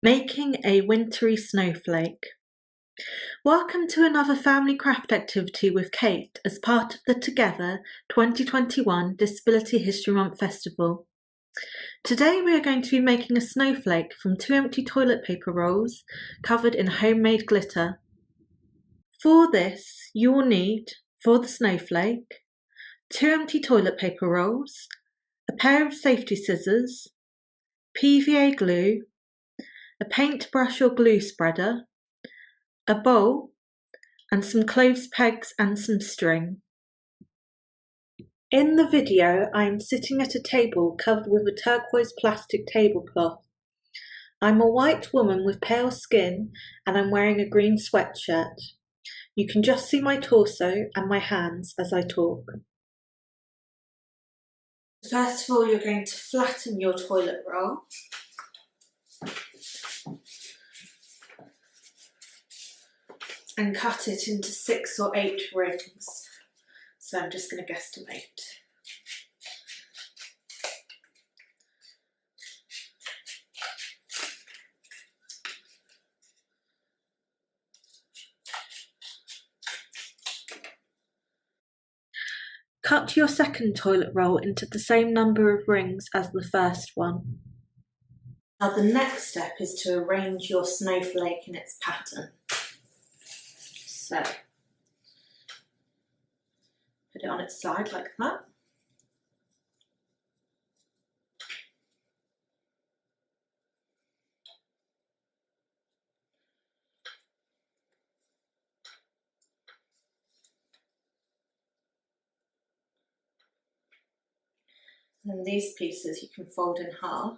Making a wintry snowflake. Welcome to another family craft activity with Kate as part of the Together 2021 Disability History Month Festival. Today we are going to be making a snowflake from 2 empty toilet paper rolls covered in homemade glitter. For this, you will need, for the snowflake, 2 empty toilet paper rolls, a pair of safety scissors, PVA glue, a paintbrush or glue spreader, a bowl, and some clothes pegs and some string. In the video, I am sitting at a table covered with a turquoise plastic tablecloth. I'm a white woman with pale skin and I'm wearing a green sweatshirt. You can just see my torso and my hands as I talk. First of all, you're going to flatten your toilet roll. And cut it into 6 or 8 rings. So I'm just going to guesstimate. Cut your second toilet roll into the same number of rings as the first one. Now the next step is to arrange your snowflake in its pattern. So, put it on its side like that. And these pieces you can fold in half.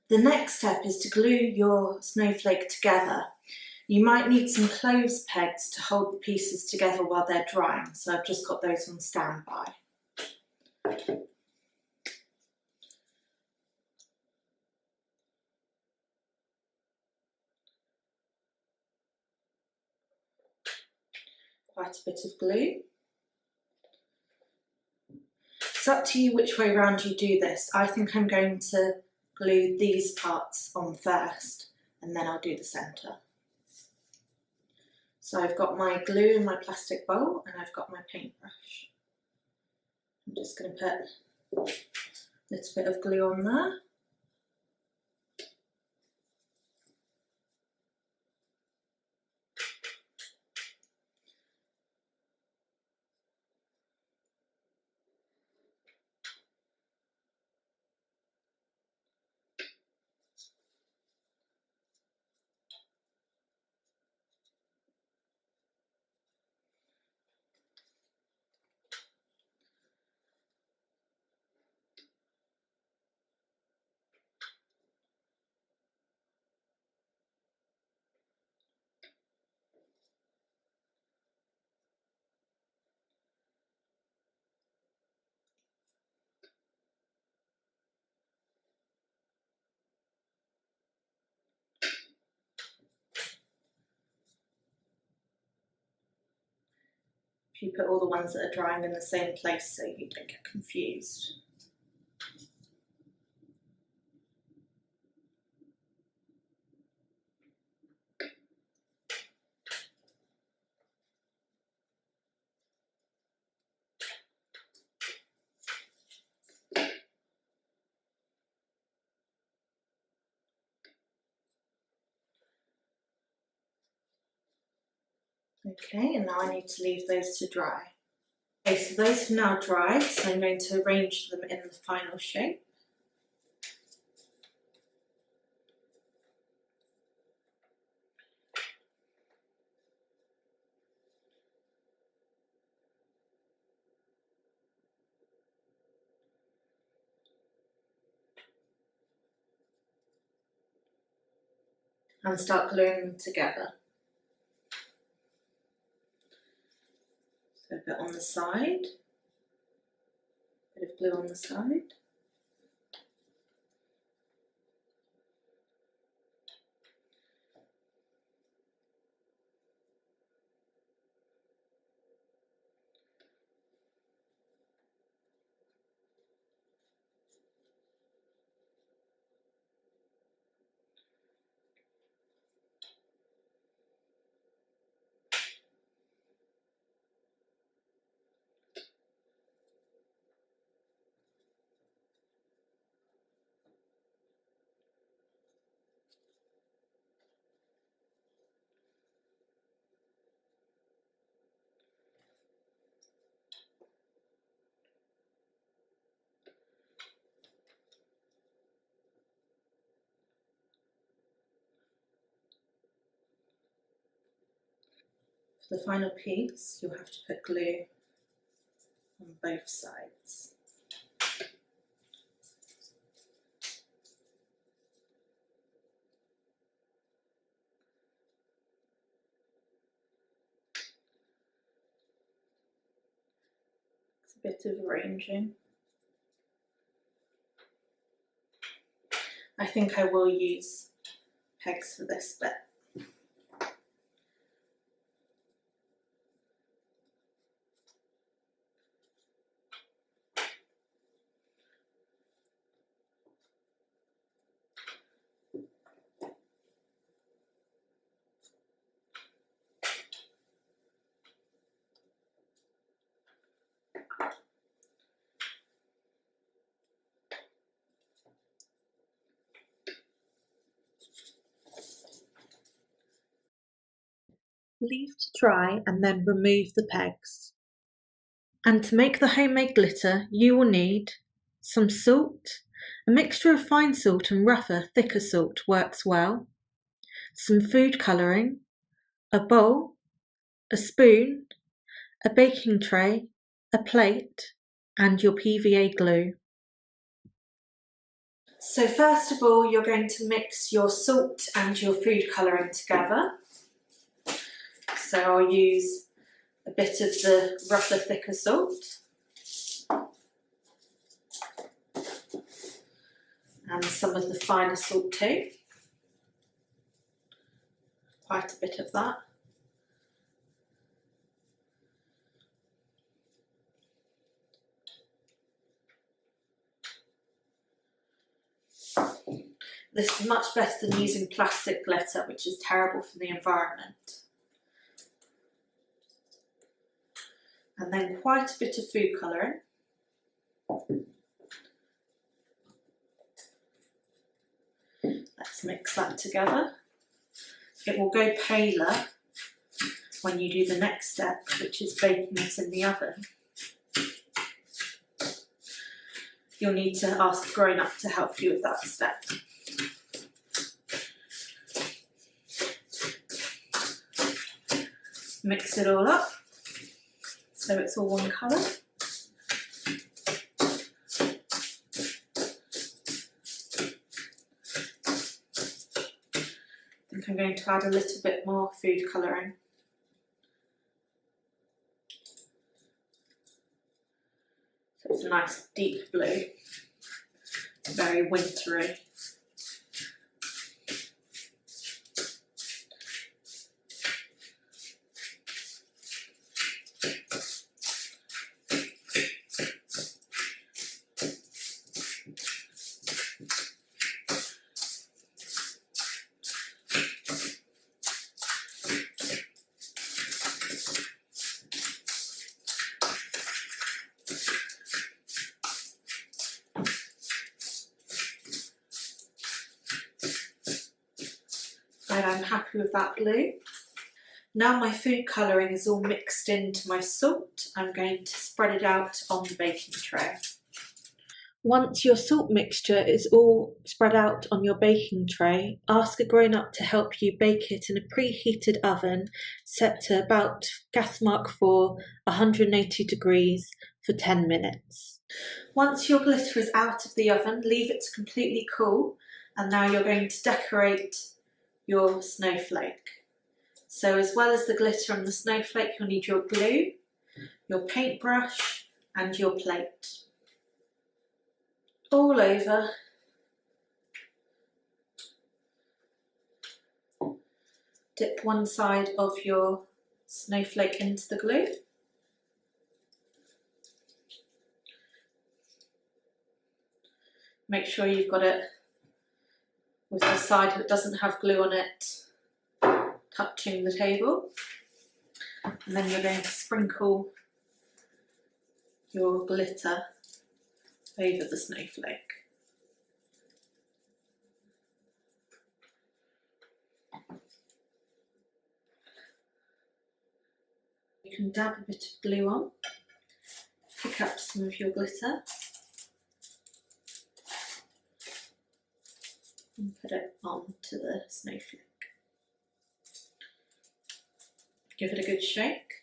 The next step is to glue your snowflake together. You might need some clothes pegs to hold the pieces together while they're drying, so I've just got those on standby. Quite a bit of glue. It's up to you which way around you do this. I think I'm going to glue these parts on first and then I'll do the centre. So I've got my glue in my plastic bowl and I've got my paintbrush. I'm just going to put a little bit of glue on there. You put all the ones that are drying in the same place so you don't get confused. Okay, and now I need to leave those to dry. Okay, so those have now dried, so I'm going to arrange them in the final shape. And start gluing them together. So a bit on the side, bit of glue on the side. For the final piece, you'll have to put glue on both sides. It's a bit of arranging. I think I will use pegs for this bit. Leave to dry and then remove the pegs. And to make the homemade glitter, you will need some salt. A mixture of fine salt and rougher, thicker salt works well. Some food colouring, a bowl, a spoon, a baking tray, a plate, and your PVA glue. So first of all, you're going to mix your salt and your food colouring together. So I'll use a bit of the rougher, thicker salt and some of the finer salt too. Quite a bit of that. This is much better than using plastic glitter, which is terrible for the environment. And then quite a bit of food colouring. Let's mix that together. It will go paler when you do the next step, which is baking it in the oven. You'll need to ask a grown-up to help you with that step. Mix it all up so it's all one colour. I think I'm going to add a little bit more food colouring. So it's a nice deep blue, very wintry. And I'm happy with that blue. Now my food colouring is all mixed into my salt, I'm going to spread it out on the baking tray. Once your salt mixture is all spread out on your baking tray, ask a grown-up to help you bake it in a preheated oven set to about gas mark 4, 180 degrees for 10 minutes. Once your glitter is out of the oven, leave it to completely cool, and now you're going to decorate your snowflake. So as well as the glitter and the snowflake, you'll need your glue, your paintbrush and your plate. All over. Dip one side of your snowflake into the glue. Make sure you've got it with the side that doesn't have glue on it touching the table. And then you're going to sprinkle your glitter over the snowflake. You can dab a bit of glue on, pick up some of your glitter and put it onto the snowflake. Give it a good shake.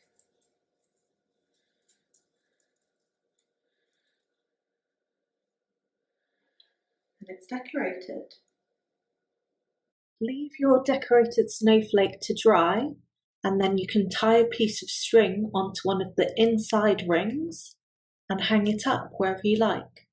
And it's decorated. Leave your decorated snowflake to dry, and then you can tie a piece of string onto one of the inside rings and hang it up wherever you like.